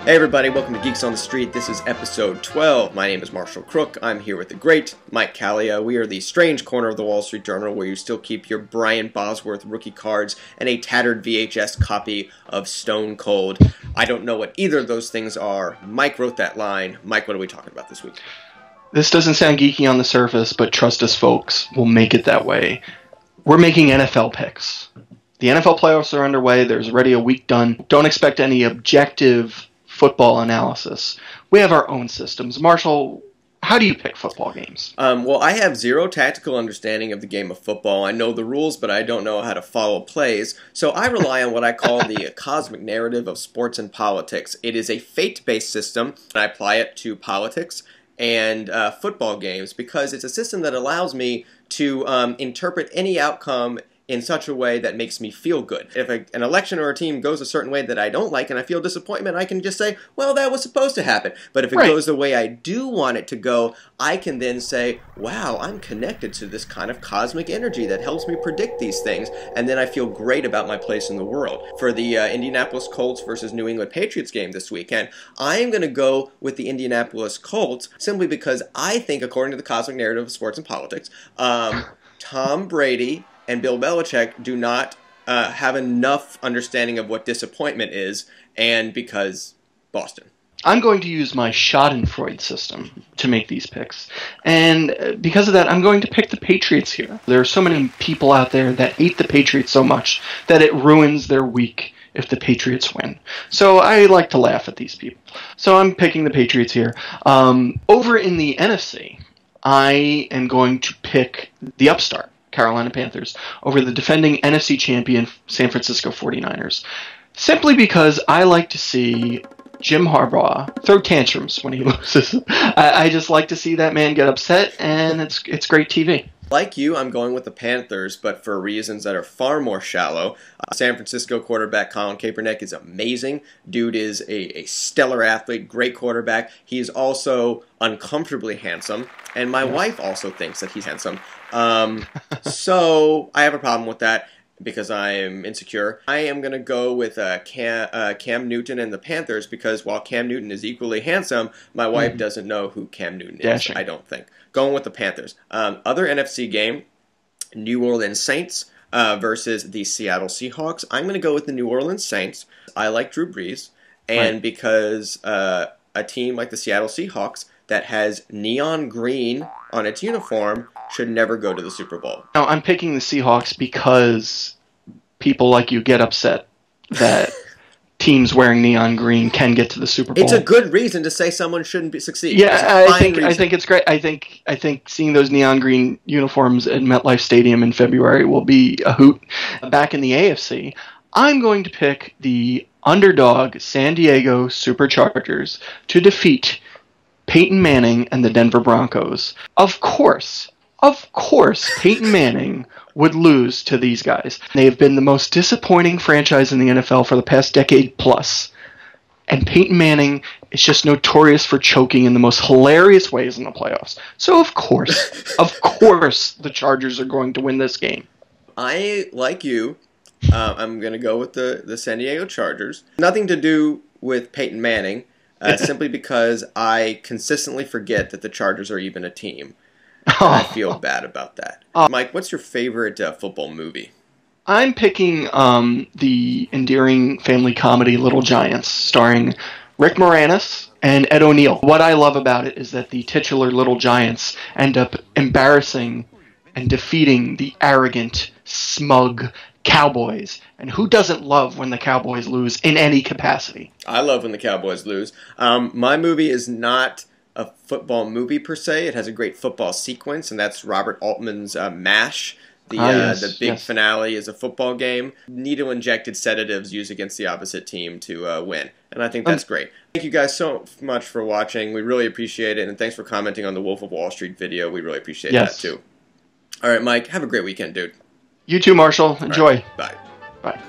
Hey everybody, welcome to Geeks on the Street. This is episode 12. My name is Marshall Crook. I'm here with the great Mike Callia. We are the strange corner of the Wall Street Journal where you still keep your Brian Bosworth rookie cards and a tattered VHS copy of Stone Cold. I don't know what either of those things are. Mike wrote that line. Mike, what are we talking about this week? This doesn't sound geeky on the surface, but trust us folks, we'll make it that way. We're making NFL picks. The NFL playoffs are underway. There's already a week done. Don't expect any objective football analysis. We have our own systems. Marshall, how do you pick football games? Well, I have zero tactical understanding of the game of football. I know the rules, but I don't know how to follow plays. So I rely on what I call the cosmic narrative of sports and politics. It is a fate-based system, and I apply it to politics and football games because it's a system that allows me to interpret any outcome in such a way that makes me feel good. If an election or a team goes a certain way that I don't like and I feel disappointment, I can just say, well, that was supposed to happen. But if it goes the way I do want it to go, I can then say, wow, I'm connected to this kind of cosmic energy that helps me predict these things. And then I feel great about my place in the world. For the Indianapolis Colts versus New England Patriots game this weekend, I am going to go with the Indianapolis Colts simply because I think, according to the cosmic narrative of sports and politics, Tom Brady and Bill Belichick do not have enough understanding of what disappointment is, and because Boston. I'm going to use my Schadenfreude system to make these picks. And because of that, I'm going to pick the Patriots here. There are so many people out there that hate the Patriots so much that it ruins their week if the Patriots win. So I like to laugh at these people. So I'm picking the Patriots here. Over in the NFC, I am going to pick the upstart, Carolina Panthers, over the defending NFC champion San Francisco 49ers. Simply because I like to see Jim Harbaugh throw tantrums when he loses. I just like to see that man get upset, and it's great TV. Like you, I'm going with the Panthers, but for reasons that are far more shallow. San Francisco quarterback Colin Kaepernick is amazing. Dude is a stellar athlete, great quarterback. He is also uncomfortably handsome, and my wife also thinks that he's handsome. So I have a problem with that because I am insecure. I am going to go with Cam Newton and the Panthers because while Cam Newton is equally handsome, my wife doesn't know who Cam Newton is, I don't think. Going with the Panthers. Other NFC game, New Orleans Saints versus the Seattle Seahawks. I'm going to go with the New Orleans Saints. I like Drew Brees, and because a team like the Seattle Seahawks that has neon green on its uniform should never go to the Super Bowl. Now, I'm picking the Seahawks because people like you get upset that teams wearing neon green can get to the Super Bowl. It's a good reason to say someone shouldn't succeed. Yeah, I think it's great. I think seeing those neon green uniforms at MetLife Stadium in February will be a hoot. Back in the AFC, I'm going to pick the underdog San Diego Superchargers to defeat Peyton Manning and the Denver Broncos. Of course, Peyton Manning would lose to these guys. They have been the most disappointing franchise in the NFL for the past decade plus. And Peyton Manning is just notorious for choking in the most hilarious ways in the playoffs. So of course, the Chargers are going to win this game. I, like you, I'm going to go with the San Diego Chargers. Nothing to do with Peyton Manning, simply because I consistently forget that the Chargers are even a team. I feel bad about that. Mike, what's your favorite football movie? I'm picking the endearing family comedy Little Giants, starring Rick Moranis and Ed O'Neill. What I love about it is that the titular Little Giants end up embarrassing and defeating the arrogant, smug Cowboys. And who doesn't love when the Cowboys lose in any capacity? I love when the Cowboys lose. My movie is not a football movie per se. It has a great football sequence, and that's Robert Altman's MASH. The big finale is a football game. Needle-injected sedatives used against the opposite team to win. And I think that's great. Thank you guys so much for watching. We really appreciate it. And thanks for commenting on the Wolf of Wall Street video. We really appreciate that too. All right, Mike, have a great weekend, dude. You too, Marshall. Enjoy. Right, bye. Bye.